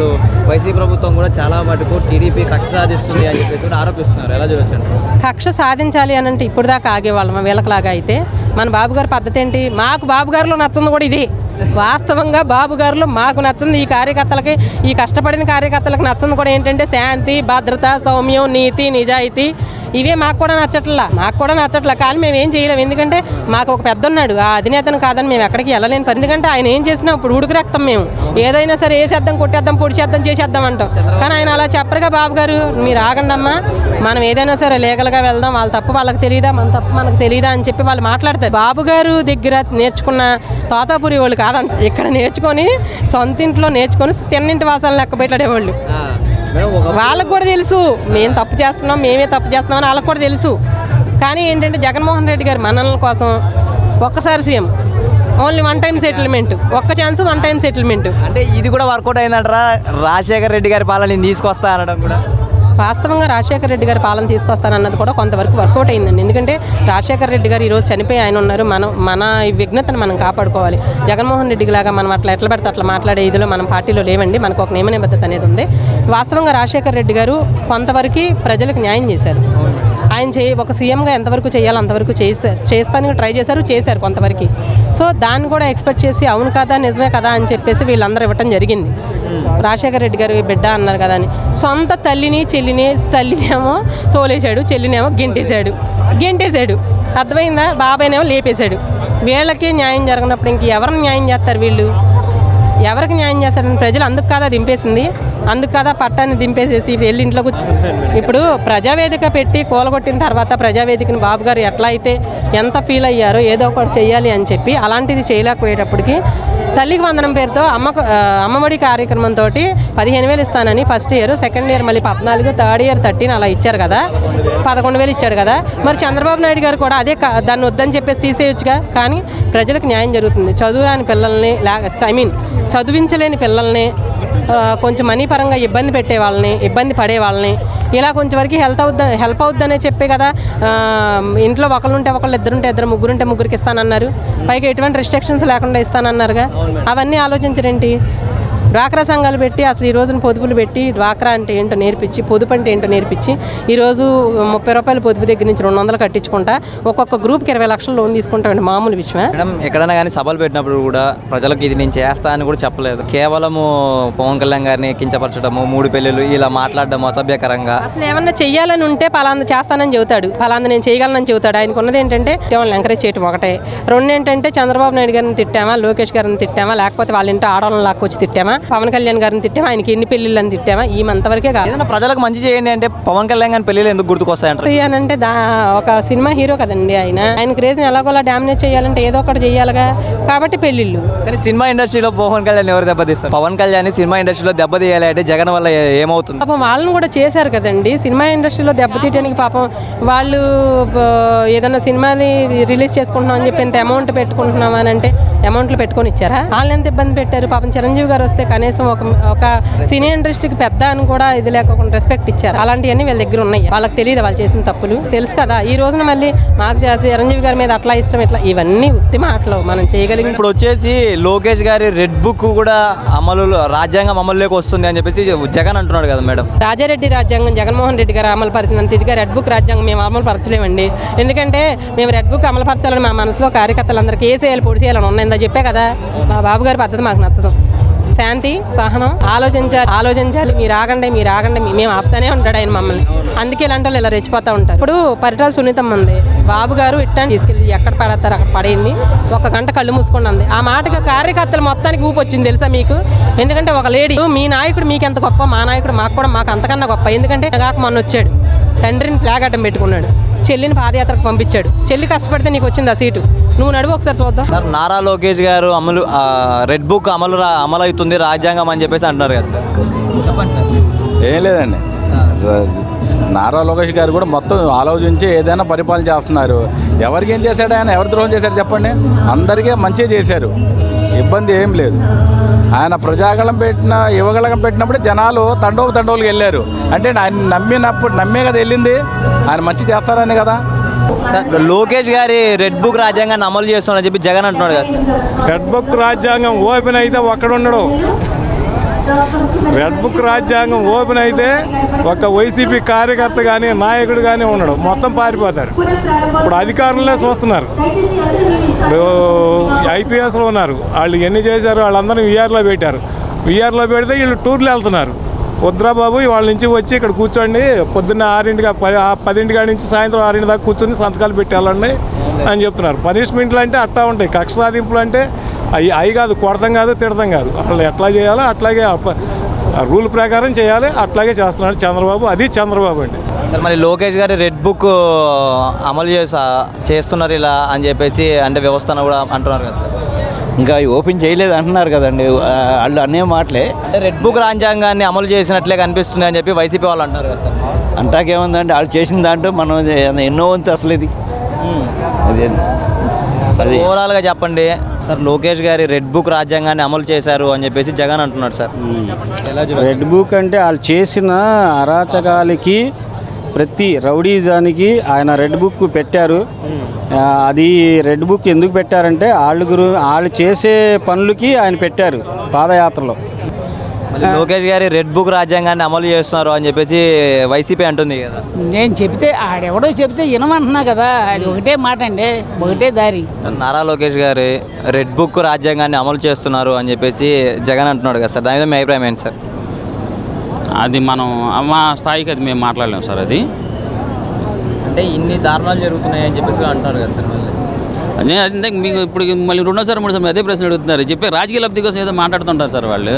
ఇప్పుడు వైసీపీ ప్రభుత్వం కూడా చాలా మటుకు టీడీపీ కక్ష సాధిస్తుంది అని చెప్పేసి కూడా ఆరోపిస్తున్నారు. ఎలా చూడొచ్చు? కక్ష సాధించాలి అని అంటే ఇప్పుడు దాకా ఆగేవాళ్ళం వీళ్ళకిలాగా అయితే మన బాబుగారి పద్ధతి ఏంటి? మాకు బాబుగారిలో నచ్చింది కూడా ఇది. వాస్తవంగా బాబుగారులో మాకు నచ్చింది ఈ కార్యకర్తలకి, ఈ కష్టపడిన కార్యకర్తలకు నచ్చింది కూడా ఏంటంటే శాంతి, భద్రత, సౌమ్యం, నీతి, నిజాయితీ. ఇవే మాకు కూడా నచ్చట్లా కానీ మేము ఏం చేయలేము. ఎందుకంటే మాకు ఒక పెద్ద ఉన్నాడు, ఆ అధినేతను కాదని మేము ఎక్కడికి వెళ్ళలేని పని. ఎందుకంటే ఆయన ఏం చేసినా ఇప్పుడు ఉడుకు రక్తం. మేము ఏదైనా సరే వేసేద్దాం, కొట్టేద్దాం, పొడిచేద్దాం, చేసేద్దాం అంటాం. కానీ ఆయన అలా చెప్పరుగా. బాబు గారు మీరు ఆగండి అమ్మా, మనం ఏదైనా సరే లీగల్గా వెళ్దాం, వాళ్ళ తప్పు వాళ్ళకి తెలియదా, మన తప్పు మనకు తెలియదా అని చెప్పి వాళ్ళు మాట్లాడతారు. బాబు గారు దగ్గర నేర్చుకున్న తోతాపురి వాళ్ళు కాదంట, ఇక్కడ నేర్చుకొని సొంత ఇంట్లో నేర్చుకొని తిన్నింటి వాసాలను లెక్క పెట్టాడేవాళ్ళు. వాళ్ళకు కూడా తెలుసు మేము తప్పు చేస్తున్నాం, మేమే తప్పు చేస్తున్నాం అని వాళ్ళకు కూడా తెలుసు. కానీ ఏంటంటే జగన్మోహన్ రెడ్డి గారు మనల కోసం ఒక్కసారి CM, only one time settlement, ఒక్క ఛాన్స్ వన్ టైం సెటిల్మెంట్. అంటే ఇది కూడా వర్కౌట్ అయిందంటారా? రాజశేఖర రెడ్డి గారి పాలన తీసుకొస్తా అనడం కూడా వాస్తవంగా రాజశేఖర రెడ్డి గారి పాలన తీసుకొస్తానన్నది కూడా కొంతవరకు వర్కౌట్ అయిందండి. ఎందుకంటే రాజశేఖర రెడ్డి గారు ఈరోజు చనిపోయి ఆయన ఉన్నారు. మన విఘ్నతను మనం కాపాడుకోవాలి. జగన్మోహన్ రెడ్డికి లాగా మనం ఎట్లా పెడితే అట్లా మాట్లాడే ఇదిలో మనం పార్టీలో లేవండి. మనకు ఒక నియమ నిబద్ధత అనేది ఉంది. వాస్తవంగా రాజశేఖర రెడ్డి గారు కొంతవరకు ప్రజలకు న్యాయం చేశారు. ఆయన ఒక సీఎంగా ఎంతవరకు చేయాలో అంతవరకు చేస్తానికి ట్రై చేశారు కొంతవరకు. సో దాన్ని కూడా ఎక్స్పెక్ట్ చేసి అవును కదా నిజమే కదా అని చెప్పేసి వీళ్ళందరూ ఇవ్వటం జరిగింది. రాజశేఖర రెడ్డి గారు బిడ్డ అన్నారు కదా అని సొంత తల్లినేమో తోలేశాడు, చెల్లినేమో గెంటేశాడు. అర్థమైందా? బాబాయ్నేమో లేపేశాడు. వీళ్ళకి న్యాయం జరగనప్పుడు ఇంక ఎవరిని న్యాయం చేస్తారు వీళ్ళు? ఎవరికి న్యాయం చేస్తారని ప్రజలు అందుకు కాదా దింపేసింది, అందుకు కదా పట్టాన్ని దింపేసేసి వెళ్ళి ఇంట్లో ఇప్పుడు ప్రజావేదిక పెట్టి కూలగొట్టిన తర్వాత ప్రజావేదికని బాబు గారు ఎట్లా అయితే ఎంత ఫీల్ అయ్యారో ఏదో ఒకటి చేయాలి అని చెప్పి అలాంటిది చేయలేకపోయేటప్పటికి తల్లికి వందనం పేరుతో అమ్మఒడి కార్యక్రమంతో 15,000 ఇస్తానని ఫస్ట్ ఇయర్, సెకండ్ ఇయర్ మళ్ళీ 14, థర్డ్ ఇయర్ 13 అలా ఇచ్చారు కదా. 11,000 ఇచ్చాడు కదా. మరి చంద్రబాబు నాయుడు గారు కూడా అదే దాన్ని వద్దని చెప్పేసి తీసేయచ్చుగా. కానీ ప్రజలకు న్యాయం జరుగుతుంది. చదువురాని పిల్లల్ని చదివించలేని పిల్లల్ని, కొంచెం మనీ పరంగా ఇబ్బంది పడే వాళ్ళని ఇలా కొంచెం వరకు హెల్ప్ అవుద్దనే చెప్పే కదా. ఇంట్లో ఒకళ్ళు ఉంటే ఒకళ్ళు, ఇద్దరుంటే ఇద్దరు, ముగ్గురుంటే ముగ్గురికి ఇస్తానన్నారు. పైగా ఎటువంటి రిస్ట్రిక్షన్స్ లేకుండా ఇస్తానన్నారుగా. అవన్నీ ఆలోచించరేంటి? డ్వాక్రా సంఘాలు పెట్టి అసలు ఈ రోజున పొదుపులు పెట్టి డ్వాక్రా అంటే ఏంటో నేర్పించి, పొదుపు అంటే ఏంటో నేర్పించి ఈరోజు 30 రూపాయల పొదుపు దగ్గర నుంచి 200 కట్టించుకుంటా ఒక్కొక్క గ్రూప్కి 20 లక్షలు లోన్ తీసుకుంటామండి. మామూలు విషయమే. మేడం, ఎక్కడైనా కానీ సభలు పెట్టినప్పుడు కూడా ప్రజలకు ఇది నేను చేస్తా అని కూడా చెప్పలేదు. కేవలము పవన్ కళ్యాణ్ గారిని కించపరచడము, 3 పెళ్ళిళ్ళు ఇలా మాట్లాడడం అసభ్యకరంగా. అసలు ఏమన్నా చెయ్యాలని ఉంటే పలాంది చేస్తానని చెబుతాడు, పలాంది నేను చేయగలనని చెబుతాడు. ఆయనకు ఉన్నది ఏంటంటే వాళ్ళని ఎంకరేజ్ చేయడం ఒకటే. 2 ఏంటంటే చంద్రబాబు నాయుడు గారిని తిట్టామా, లోకేష్ గారిని తిట్టామా, లేకపోతే వాళ్ళ ఇంట్లో ఆడవాళ్ళని లాక్కొచ్చి తిట్టామా, పవన్ కళ్యాణ్ గారిని తిట్టామా, ఆయనకి ఎన్ని పెళ్ళిళ్ళని తిట్టామా, ఈ అంతవరకే కాదు. ఏదైనా ప్రజలకు మంచి చేయండి అంటే పవన్ కళ్యాణ్ గారి పెళ్ళిళ్ళు ఎందుకు గుర్తుకొస్తాయంటే అంటే ఒక సినిమా హీరో కదండి ఆయన క్రేజ్ని ఎలాగోలా డామినేట్ చేయాలంటే ఏదో ఒకటి చేయాలిగా. కాబట్టి పెళ్ళిళ్ళు. కానీ సినిమా ఇండస్ట్రీలో పవన్ కళ్యాణ్ ఎవరు దెబ్బతీస్తారు? పవన్ కళ్యాణ్ సినిమా ఇండస్ట్రీలో దెబ్బతీయాలి అంటే జగన్ వల్ల ఏమవుతుంది? పాపం వాళ్ళని కూడా చేశారు కదండి. సినిమా ఇండస్ట్రీలో దెబ్బతీయడానికి పాపం వాళ్ళు ఏదైనా సినిమాని రిలీజ్ చేసుకుంటున్నాం అని చెప్పి ఎంత అమౌంట్ పెట్టుకుంటున్నాం అని అంటే అమౌంట్లు పెట్టుకొని ఇచ్చారా? వాళ్ళని ఎంత ఇబ్బంది పెట్టారు. పాపం చిరంజీవి గారు వస్తే కనీసం ఒక సినీ ఇండస్ట్రీకి పెద్ద అని కూడా ఇది లేకుండా రెస్పెక్ట్ ఇచ్చారు. అలాంటివన్నీ వీళ్ళ దగ్గర ఉన్నాయి. వాళ్ళకి తెలియదు వాళ్ళు చేసిన తప్పులు, తెలుసు కదా. ఈ రోజున మళ్ళీ మాకు చిరంజీవి గారి మీద అట్లా ఇష్టం ఇట్లా, ఇవన్నీ ఉత్తి మాటలు మనం చేయగలిగిన. ఇప్పుడు వచ్చేసి లోకేష్ గారి రెడ్ బుక్ కూడా రాజ్యాంగం అమలులోకి వస్తుంది అని చెప్పేసి జగన్ అంటున్నాడు కదా మేడం. రాజారెడ్డి రాజ్యాంగం జగన్మోహన్ రెడ్డి గారు అమలు పరిచినంత ఇదిగా రెడ్ బుక్ రాజ్యాంగం మేము అమలు పరచలేమండి. ఎందుకంటే మేము రెడ్ బుక్ అమలు పరచాలని మా మనసులో కార్యకర్తలందరికీ ఏసేయాలి, పొడి చేయాలని ఉన్నాయిందా చెప్పే కదా. మా బాబు గారి పద్ధతి మాకు నచ్చదు. శాంతి, సహనం, ఆలోచించాలి. మీరు ఆగండి మేము ఆపుతానే ఉంటాడు ఆయన మమ్మల్ని. అందుకే ఇలాంటి వాళ్ళు ఇలా రెచ్చిపోతూ ఉంటారు. ఇప్పుడు పరిటాల సునీతం ఉంది, బాబు గారు ఇట్టని తీసుకెళ్ళి ఎక్కడ పడతారు అక్కడ పడేయండి, 1 గంట కళ్ళు మూసుకొని అంది. ఆ మాటకి కార్యకర్తలు మొత్తానికి ఊపు వచ్చింది తెలుసా మీకు? ఎందుకంటే ఒక లేడీ, మీ నాయకుడు మీకెంత గొప్ప, మా నాయకుడు మాకు అంతకన్నా గొప్ప. ఎందుకంటే కాక మొన్న వచ్చాడు, తండ్రిని ఫ్లాగ్ అడ్డం పెట్టుకున్నాడు, చెల్లిని పాదయాత్రకు పంపించాడు. చెల్లి కష్టపడితే నీకు వచ్చింది ఆ సీటు, నువ్వు నడువు ఒకసారి చూద్దాం. సార్, నారా లోకేష్ గారు రెడ్ బుక్ అమలు అవుతుంది రాజ్యాంగం అని చెప్పేసి అంటున్నారు కదా సార్, చెప్పండి సార్. ఏం లేదండి, నారా లోకేష్ గారు కూడా మొత్తం ఆలోచించి ఏదైనా పరిపాలన చేస్తున్నారు. ఎవరికి ఏం చేశాడు ఆయన, ఎవరు ద్రోహం చేశారు చెప్పండి? అందరికీ మంచిగా చేశారు, ఇబ్బంది ఏం లేదు. ఆయన ప్రజాగళం యువగళం పెట్టినప్పుడు జనాలు తండోలకు వెళ్ళారు. అంటే ఆయన నమ్మే కదా వెళ్ళింది, ఆయన మంచి చేస్తారని కదా. లోకేష్ గారి రెడ్ బుక్ రాజ్యాంగాన్ని అమలు చేస్తున్నాడని చెప్పి జగన్ అంటున్నాడు కదా. రెడ్ బుక్ రాజ్యాంగం ఓపెన్ అయితే ఒక్కడున్నాడు, రెడ్ బుక్ రాజ్యాంగం ఓపెన్ అయితే ఒక వైసీపీ కార్యకర్త కానీ నాయకుడు కానీ ఉండడు, మొత్తం పారిపోతారు. ఇప్పుడు అధికారులనే చూస్తున్నారు. ఇప్పుడు ఐపీఎస్లో ఉన్నారు, వాళ్ళు ఎన్ని చేశారు, వాళ్ళందరినీ విఆర్లో పెట్టారు. విఆర్లో పెడితే వీళ్ళు టూర్లు వెళ్తున్నారు. వద్దురా బాబు వాళ్ళ నుంచి వచ్చి ఇక్కడ కూర్చోండి, పొద్దున్న 10 కాడి నుంచి సాయంత్రం 6 దాకా కూర్చొని సంతకాలు పెట్టి వెళ్ళండి అని చెప్తున్నారు. పనిష్మెంట్లు అంటే అట్టా ఉంటాయి, కక్ష సాధింపులు అంటే అవి కాదు, కొడతాం కాదు, తిడతాం కాదు. వాళ్ళు ఎట్లా చేయాలో అట్లాగే రూల్ ప్రకారం చేయాలి, అట్లాగే చేస్తున్నాడు చంద్రబాబు. అది చంద్రబాబు అండి. సార్ మరి లోకేష్ గారి రెడ్ బుక్ అమలు చేస్తున్నారు ఇలా అని చెప్పేసి అంటే వ్యవస్థను కూడా అంటున్నారు కదా సార్. ఇంకా ఓపెన్ చేయలేదు అంటున్నారు కదండి వాళ్ళు అనే మాటలే. అంటే రెడ్ బుక్ రాజ్యాంగాన్ని అమలు చేసినట్లే కనిపిస్తుంది అని చెప్పి వైసీపీ వాళ్ళు అంటున్నారు కదా సార్. అంటాకేముందంటే వాళ్ళు చేసిన దాంట్లో మనం ఎన్నో వంతు అసలు ఇది అది ఓవరాల్గా చెప్పండి సార్. లోకేష్ గారి రెడ్ బుక్ రాజ్యాంగాన్ని అమలు చేశారు అని చెప్పేసి జగన్ అంటున్నాడు సార్. ఎలా చూడాలి? రెడ్ బుక్ అంటే వాళ్ళు చేసిన అరాచకాలకి ప్రతి రౌడీజానికి ఆయన రెడ్ బుక్ పెట్టారు. అది రెడ్ బుక్ ఎందుకు పెట్టారంటే వాళ్ళు చేసే పనులకి ఆయన పెట్టారు పాదయాత్రలో. మళ్ళీ లోకేష్ గారి రెడ్ బుక్ రాజ్యాంగాన్ని అమలు చేస్తున్నారు అని చెప్పేసి వైసీపీ అంటుంది కదా. నేను చెప్తే ఆడెవడో చెప్తే వినమంటున్నా కదా, అది ఒకటే మాట అండి, ఒకటే దారి. నారా లోకేష్ గారి రెడ్ బుక్ రాజ్యాంగాన్ని అమలు చేస్తున్నారు అని చెప్పేసి జగన్ అంటున్నాడు కదా సార్. దాని మీద మీ అభిప్రాయం ఏంటి సార్? అది మనం మా స్థాయికి అది మేము మాట్లాడలేము సార్. అది అంటే ఇన్ని దారుణాలు జరుగుతున్నాయి అని చెప్పేసి అంటున్నారు కదా సార్. మళ్ళీ అదే అంటే మీకు ఇప్పుడు మళ్ళీ 2వ సారి 3వ సారి అదే ప్రశ్న అడుగుతున్నారు. చెప్పే రాజకీయ లబ్ధి కోసం ఏదో మాట్లాడుతుంటారు సార్ వాళ్ళు.